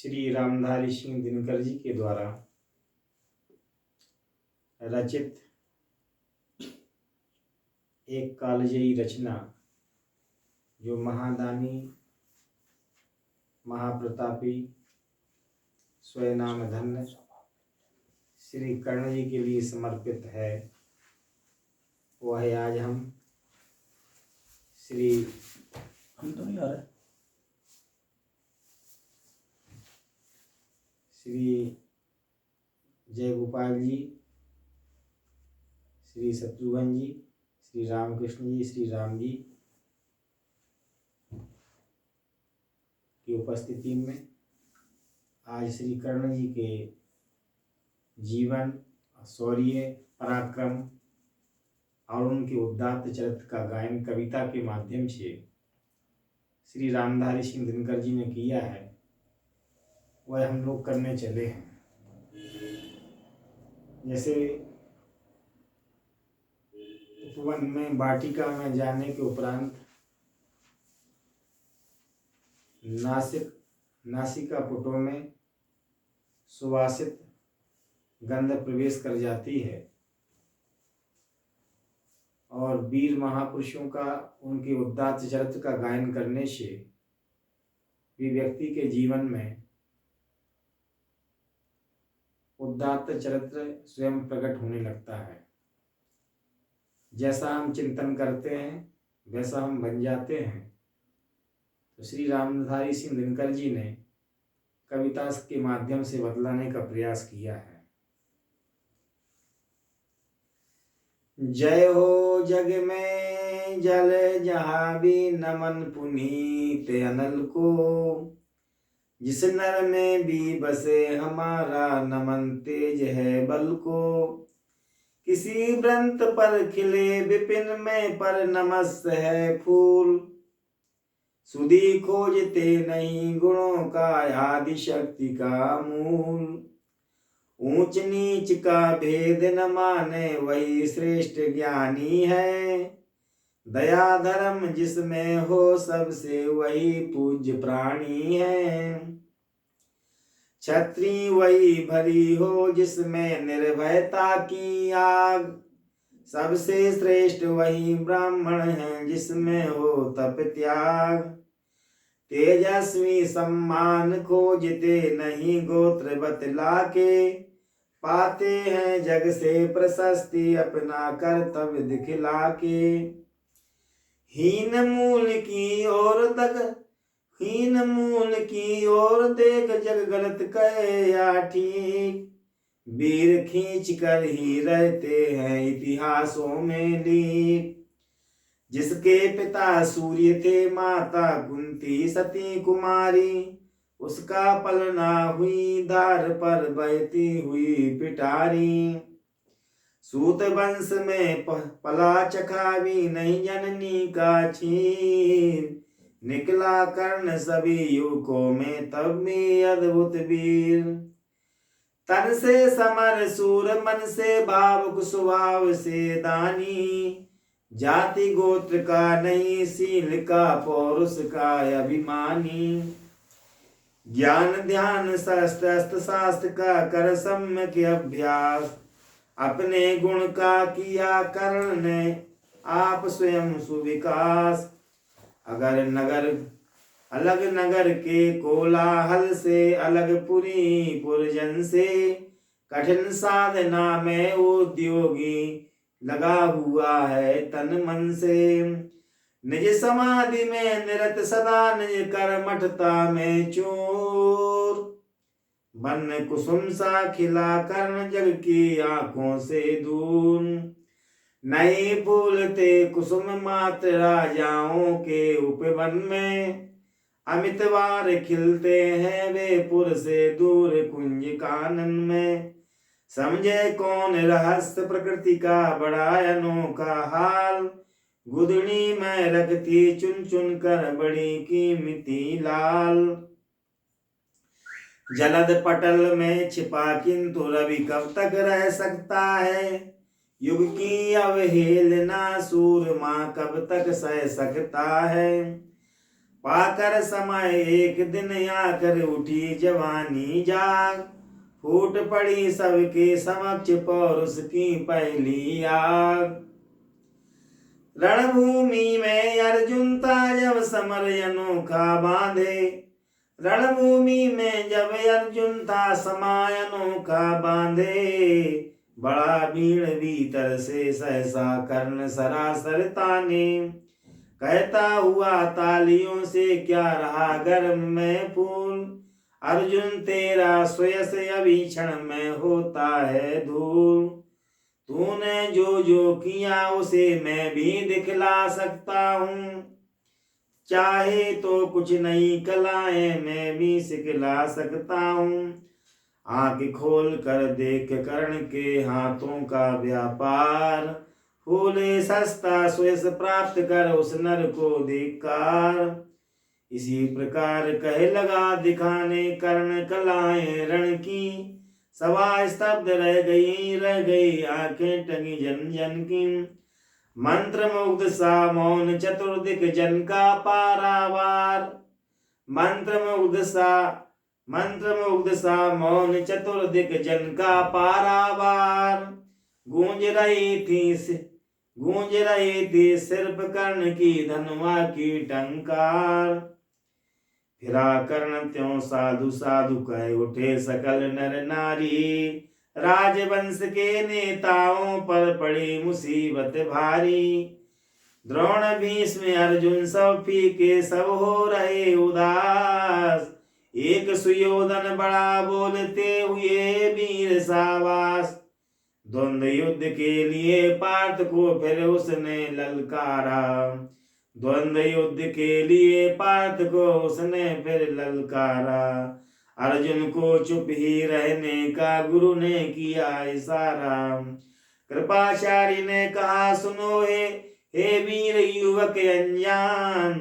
श्री रामधारी सिंह दिनकर जी के द्वारा रचित एक कालजयी रचना, जो महादानी महाप्रतापी स्वयं धन्य श्री कर्ण जी के लिए समर्पित है, वह आज हम तो नहीं आ रहा। श्री जय गोपाल जी, श्री शत्रुघ्न जी, श्री रामकृष्ण जी, श्री राम जी की उपस्थिति में आज श्री कर्ण जी के जीवन, शौर्य, पराक्रम और उनके उदात्त चरित्र का गायन कविता के माध्यम से श्री रामधारी सिंह दिनकर जी ने किया है, वह हम लोग करने चले हैं। जैसे उपवन में वाटिका में जाने के उपरांत नासिका पुटों में सुवासित गंध प्रवेश कर जाती है और वीर महापुरुषों का, उनके उदात्त चरित्र का गायन करने से भी व्यक्ति के जीवन में उदात्त चरित्र स्वयं प्रकट होने लगता है। जैसा हम चिंतन करते हैं वैसा हम बन जाते हैं। तो श्री रामधारी सिंह दिनकर जी ने कविता के माध्यम से बतलाने का प्रयास किया है। जय हो जग में जल जहाँ भी नमन पुनीत अनल को, जिस नर में भी बसे हमारा नमन तेज है बल को। किसी व्रंत पर खिले विपिन में पर नमस्त है फूल, सुधि खोजते नहीं गुणों का आदि शक्ति का मूल। ऊंच नीच का भेद न माने वही श्रेष्ठ ज्ञानी है, दया धर्म जिसमें हो सबसे वही पूज्य प्राणी है। क्षत्रिय वही भरी हो जिसमें निर्भयता की आग, सबसे श्रेष्ठ वही ब्राह्मण है जिसमें हो तप त्याग। तेजस्वी सम्मान खोजते नहीं गोत्र बतला के, पाते हैं जग से प्रशस्ति अपना कर्तव्य दिखला के। हीन मूल की ओर देख जग गलत कहे या ठीक, वीर खींच कर ही रहते हैं इतिहासों में लीक। जिसके पिता सूर्य थे माता कुंती सती कुमारी, उसका पलना हुई धार पर बहती हुई पिटारी। सूत वंश में पला चखावी नहीं जननी का छीर, निकला कर्ण सभी युवकों में तब भी अद्भुत वीर। तन से समर सूर मन से भावुक स्वभाव से दानी, जाति गोत्र का नहीं शील का पौरुष का अभिमानी। ज्ञान ध्यान शस्त्र शास्त्र का कर सम्यक अभ्यास, अपने गुण का किया कर्ण ने आप स्वयं सुविकास। अगर नगर अलग नगर के कोलाहल से, अलग पुरी पुरजन से, कठिन साधना में उद्योगी लगा हुआ है तन मन से। निज समाधि में निरत सदा निज कर्मठता में चूर, बन कुसुम सा खिला कर्ण जग की आंखों से दूर। नहीं भूलते कुसुम मात्र राजाओं के उपवन में, अमितवार खिलते हैं वे पुर से दूर कुंज कानन में। समझे कौन रहस्य प्रकृति का बड़ा अनोखा हाल, गुदड़ी में रखती चुन चुन कर बड़ी कीमती लाल। जलद पटल में छिपा किंतु रवि कब तक रह सकता है, युग की अवहेलना सूरमा कब तक सह सकता है। पाकर समय एक दिन आकर उठी जवानी जाग, फूट पड़ी सबके समक्ष पौरुष की पहली आग। रणभूमि में अर्जुन था जब समर अनोखा बांधे, रणभूमि में जब अर्जुन था समय अनोखा बांधे। बड़ा भीड़ भीतर से सहसा कर्ण सरासर ताने, कहता हुआ तालियों से क्या रहा गर्म में फूल। अर्जुन तेरा स्वयं अभी क्षण में होता है धूल। तूने जो जो किया उसे मैं भी दिखला सकता हूँ, चाहे तो कुछ नई कलाएं मैं भी सिखला सकता हूँ। आंख खोल कर देख कर्ण के हाथों का व्यापार, फूले सस्ता स्वेश प्राप्त कर उस नर को धिक्कार। इसी प्रकार कहे लगा दिखाने कर्ण कलाएं रण की, सभा स्तब्ध रह गई आंखें टंगी जन जन की। मंत्र मुग्ध सा मौन चतुर्दिक जन का पारावार, मंत्र मुग्ध सा मौन चतुर्दिक जन का पारावार। गूंज रही थी सिर्फ कर्ण की धनुआ की टंकार। फिरा कर्ण त्यों साधु साधु कह उठे सकल नर नारी, राजवंश के नेताओं पर पड़ी मुसीबत भारी। द्रोण भीष्म अर्जुन सब फीके सब हो रहे उदास, एक सुयोधन बड़ा बोलते हुए वीर सावास। द्वंद्व युद्ध के लिए पार्थ को फिर उसने ललकारा, द्वंद्व युद्ध के लिए पार्थ को उसने फिर ललकारा। अर्जुन को चुप ही रहने का गुरु ने किया इशारा। कृपाचार्य ने कहा सुनो हे वीर युवक अनजान,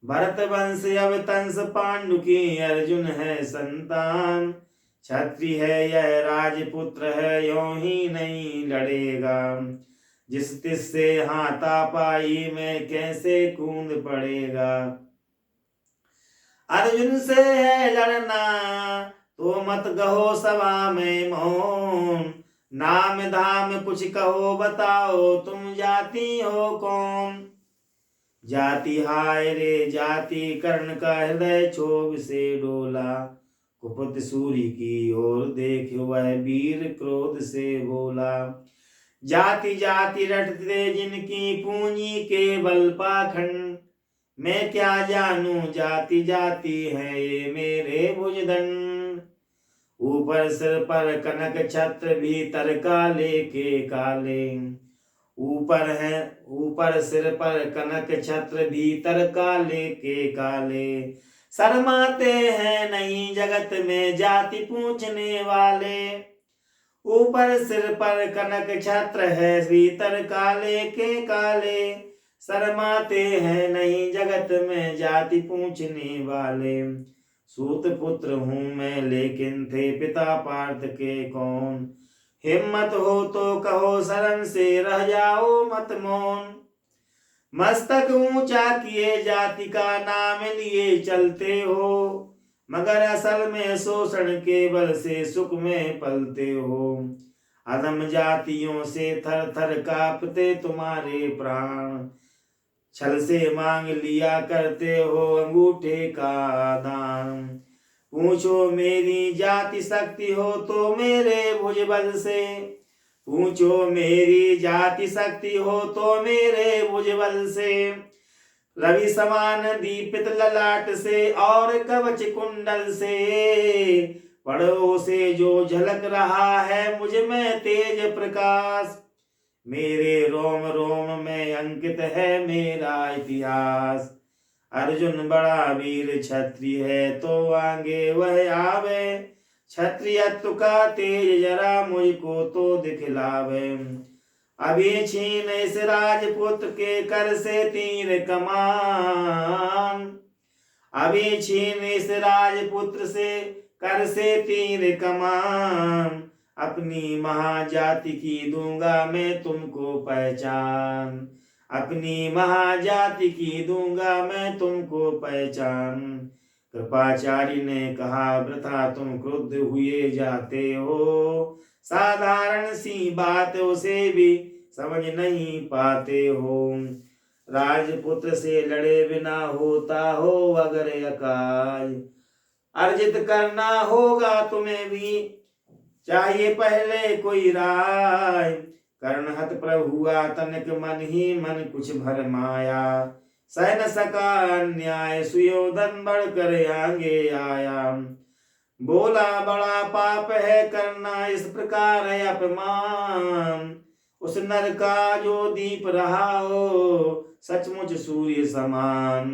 भरत वंश अब तंस पांडु की अर्जुन है संतान। क्षत्रिय है यह राजपुत्र है यों ही नहीं लड़ेगा, जिस तिस से हाथापाई में कैसे कूद पड़ेगा। अर्जुन से है लड़ना तो मत कहो सभा में मौन, नाम धाम कुछ कहो बताओ तुम जाति हो कौन। जाति हाय रे जाति कर्ण का हृदय क्षोभ से डोला, कुपित सूर्य की ओर देख वह वीर क्रोध से बोला। जाति जाति रटते जिनकी पूंजी के बल पाखंड, मैं क्या जानूं जाति जाति है ये मेरे भुजदंड। ऊपर सिर पर कनक छत्र भीतर काले के काले, ऊपर सिर पर कनक छत्र भीतर काले के काले। शर्माते हैं नहीं जगत में जाति पूछने वाले, ऊपर सिर पर कनक छत्र है भीतर काले के काले। शर्माते हैं नहीं जगत में जाति पूछने वाले। सूत पुत्र हूं मैं लेकिन थे पिता पार्थ के कौन, हिम्मत हो तो कहो शरण से रह जाओ मत मौन। मस्तक ऊंचा किए जाति का नाम लिए चलते हो, मगर असल में शोषण के बल से सुख में पलते हो। अधम जातियों से थर थर कांपते तुम्हारे प्राण, छल से मांग लिया करते हो अंगूठे का दान। पूछो मेरी जाति शक्ति हो तो मेरे भुजबल से, पूछो मेरी जाति शक्ति हो तो मेरे भुजबल से। रवि समान दीपित ललाट से और कवच कुंडल से, पड़ो से जो झलक रहा है मुझ में तेज प्रकाश। मेरे रोम रोम में अंकित है मेरा इतिहास। अर्जुन बड़ा वीर क्षत्रिय है तो आगे वह आवे, क्षत्रियत्व का तेज जरा मुझको तो दिखलावे। अभी छीन इस राजपुत्र के कर से तीर कमान, अभी छीन इस राजपुत्र से कर से तीर कमान। अपनी महाजाति की दूंगा मैं तुमको पहचान, अपनी महाजाति की दूंगा मैं तुमको पहचान। कृपाचार्य ने कहा वृथा तुम क्रुद्ध हुए जाते हो, साधारण सी बात उसे भी समझ नहीं पाते हो। राजपुत्र से लड़े बिना होता हो अगर अकाज, अर्जित करना होगा तुम्हें भी चाहिए पहले कोई राय। कर्णहत प्रभु हुआ तनिक मन ही मन कुछ भर माया, सह न सका अन्याय सुयोधन बढ़कर आगे आया। बोला बड़ा पाप है करना इस प्रकार है अपमान, उस नर का जो दीप रहा हो सचमुच सूर्य समान।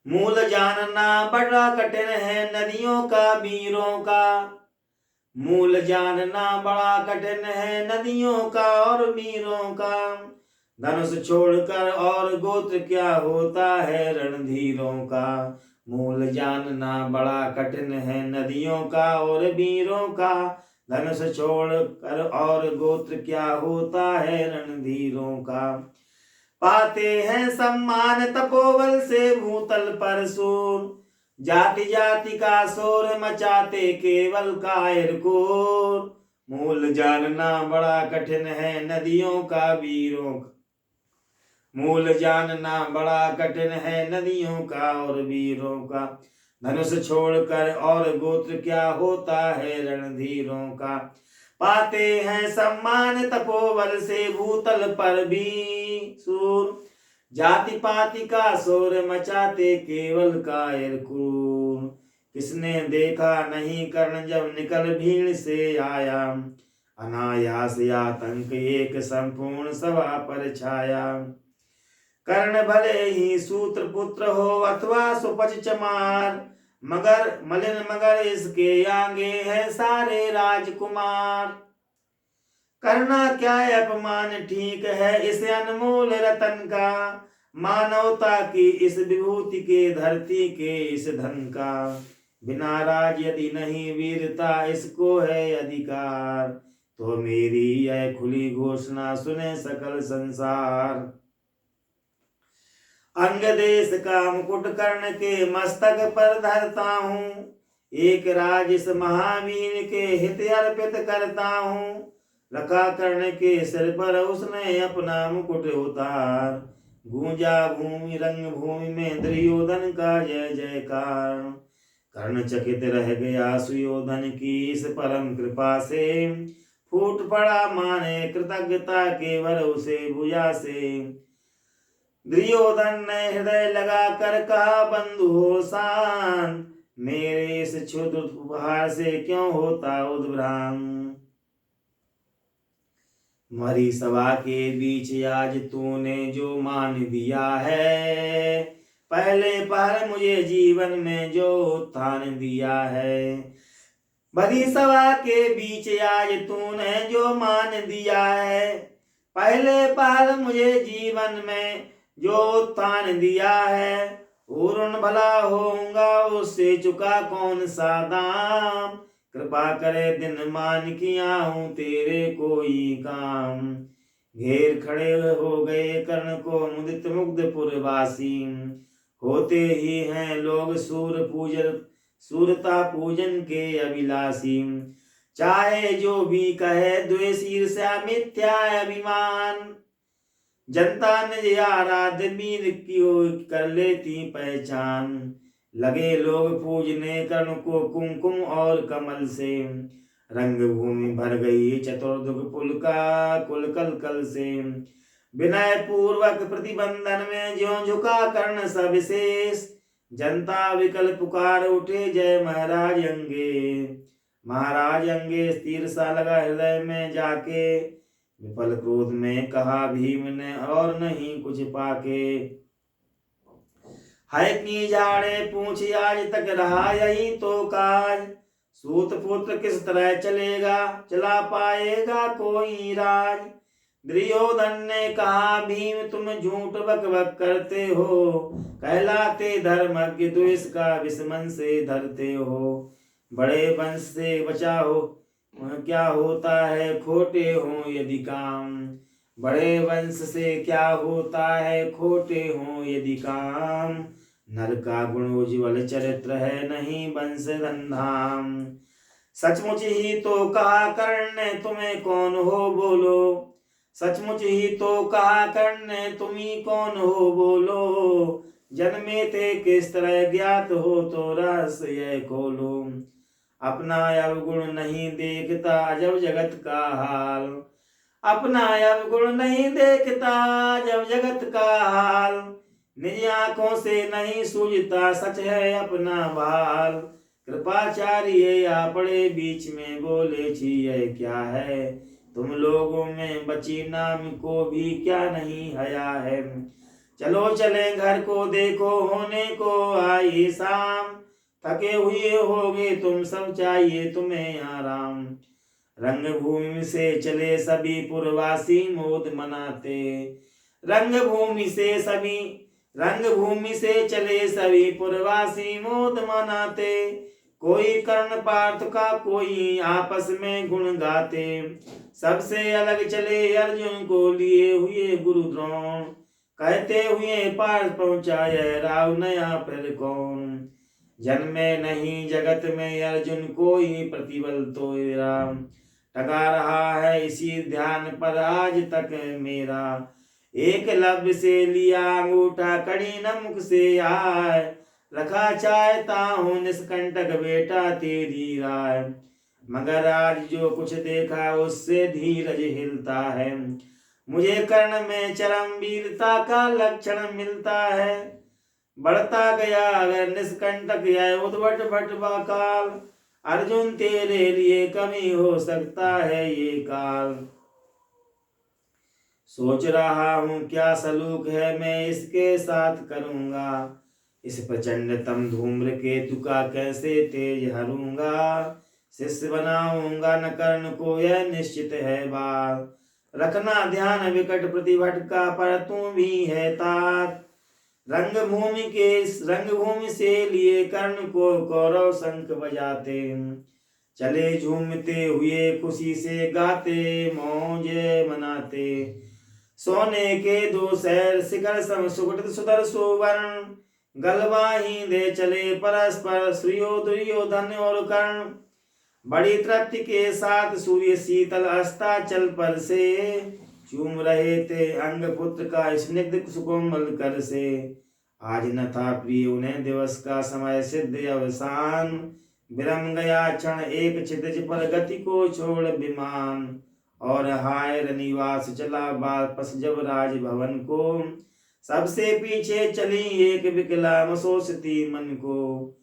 मूल जानना बड़ा कठिन है नदियों का वीरों का, मूल जानना बड़ा कठिन है नदियों का और वीरों का। धनुष छोड़कर और गोत्र क्या होता है रणधीरों का, मूल जानना बड़ा कठिन है नदियों का और वीरों का। धनुष छोड़कर और गोत्र क्या होता है रणधीरों का। पाते हैं सम्मान तपोबल से भूतल पर सूर, जाति जाति का शोर मचाते केवल कायर को। मूल जानना बड़ा कठिन है नदियों का वीरों का, मूल जानना बड़ा कठिन है नदियों का और वीरों का। धनुष छोड़कर और गोत्र क्या होता है रणधीरों का। पाते हैं सम्मान तपोबल से भूतल पर भी सूर, जाति पाति का शोर मचाते केवल कायर क्रूर। किसने देखा नहीं कर्ण जब निकल भीड़ से आया, अनायास आतंक एक संपूर्ण सभा पर छाया। कर्ण भले ही सूत्र पुत्र हो अथवा सुपच चमार, मगर मलिन मगर इसके आगे है सारे राजकुमार। करना क्या अपमान ठीक है इस अनमोल रतन का, मानवता की इस विभूति के धरती के इस धन का। बिना राज यदि नहीं वीरता इसको है अधिकार, तो मेरी यह खुली घोषणा सुने सकल संसार। अंग देश का मुकुट कर्ण के मस्तक पर धरता हूँ, एक राज इस महावीर के हित अर्पित करता हूँ। रखा कर्ण के सिर पर उसने अपना मुकुट उतार, गूंजा भूमि रंग भूमि में दुर्योधन का जय जयकार। कर्ण चकित रह गया सुयोधन की इस परम कृपा से, फूट पड़ा माने कृतज्ञता के वर उसे भुजा से। दुर्योधन ने हृदय लगा कर कहा बंधु हो शांत, मेरे इस क्षुद्र उपहार से क्यों होता उद्भ्रांत। मरी सभा के बीच आज तूने जो मान दिया है, पहले पहर मुझे जीवन में जो उत्थान दिया है। भरी सभा के बीच आज तूने जो मान दिया है, पहले पहर मुझे जीवन में जो उत्थान दिया है। पूर्ण भला होऊंगा उससे चुका कौन सा दाम, कृपा करे दिन मान किया हूँ तेरे कोई काम। घेर खड़े हो गए कर्ण को मुदित मुग्ध पुरवासी, होते ही हैं लोग सूरता पूजन के अभिलाषी। चाहे जो भी कहे द्वेष ईर्ष्या मिथ्या अभिमान, जनता निज आराध्य वीर की कर लेती पहचान। लगे लोग पूजने कर्ण को कुमकुम और कमल से, रंग भूमि भर गई चतुर्दुग पुल का कुल कल कल से। विनय पूर्वक प्रतिबंधन में ज्यों झुका कर्ण सविशेष, जनता विकल पुकार उठे जय महाराज अंगे। महाराज अंगे स्थिर सा लगा हृदय में जाके, विफल क्रोध में कहा भीम ने और नहीं कुछ पाके। है की झाड़े पूछ आज तक रहा यही तो काज, सूत पुत्र किस तरह चला पाएगा कोई राज। दुर्योधन ने कहा भीम तुम झूठ बक बक करते हो, कहलाते धर्मज्ञ द्वेष का विस्मन से धरते हो। बड़े वंश से बचा हो क्या होता है खोटे हो यदि काम, बड़े वंश से क्या होता है, खोटे हों यदि काम। नर का गुण उज्ज्वल चरित्र है, नहीं वंश धनधाम। सचमुच ही तो कहा कर्ण ने, तुम्हें कौन हो बोलो। सचमुच ही तो कहा कर्ण ने, तुम ही कौन हो बोलो। जन्मे थे किस तरह ज्ञात हो, तो रहस्य यह खोलो। अपना अवगुण नहीं देखता, जब जगत का हाल। अपना अवगुण नहीं देखता, जब जगत का हाल। निज आंखों से नहीं सूझता, सच है अपना भाल। कृपाचार्य आ पड़े बीच में, बोले छी यह क्या है। तुम लोगों में बची नाम को भी क्या नहीं हया है। चलो चले घर को, देखो होने को आई शाम। थके हुए होगे तुम सब, चाहिए तुम्हें आराम। रंगभूमि से चले सभी पुरवासी, मोद मनाते। रंगभूमि से सभी रंगभूमि से चले सभी पुरवासी, मोद मनाते। कोई कर्ण पार्थ का, कोई आपस में गुण गाते। सबसे अलग चले अर्जुन को, लिए हुए गुरु द्रोण। कहते हुए पार्थ पहुंचा, यह राव नया फिर कौन। जन्मे नहीं जगत में अर्जुन, कोई प्रतिबल तो राम। टका रहा है इसी ध्यान पर आज तक मेरा। एक लव्य से लिया अंगूठा, कड़ी न मुख से आए। रखा चाहता हूँ निष्कंटक बेटा तेरी राय। मगर आज जो कुछ देखा, उससे धीरज हिलता है। मुझे कर्ण में चरम वीरता का लक्षण मिलता है। बढ़ता गया अगर निष्कंटक यह उद्भट भट काल। अर्जुन तेरे लिए कमी हो सकता है ये काल। सोच रहा हूँ क्या सलूक है, मैं इसके साथ करूँगा। इस प्रचंड तम धूम्र केतु का कैसे तेज हरूंगा। शिष्य बनाऊंगा न कर्ण को, यह निश्चित है बात। रखना ध्यान विकट प्रतिभट का, पर तू भी है तात। रंगभूमि से लिए कर्ण को, कौरव शंख बजाते। चले झूमते हुए खुशी से, गाते मौज मनाते। सोने के दो शहर, शिखर सम सुकृत सुधर सुवर्ण। गलवाही दे चले परस्पर, श्रियो दुर्योधन और कर्ण। बड़ी तृप्ति के साथ सूर्य शीतल अस्ताचल पर से, चूम रहे थे अंग पुत्र का स्निग्ध सुकोमल कर से। आज न था प्रिय उन्हें दिवस का, समय सिद्ध अवसान। विरम गया क्षण एक क्षितिज पर, गति को छोड़ विमान। और हाय रनिवास चला वापस जब राजभवन को। सबसे पीछे चली एक विकला मसोसती मन को।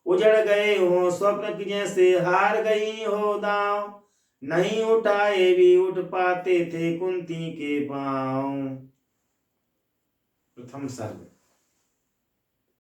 उजड़ गए हो स्वप्न की जैसे, हार गई हो दांव। नहीं उठाए भी उठ पाते थे कुंती के पांव। प्रथम सर्ग।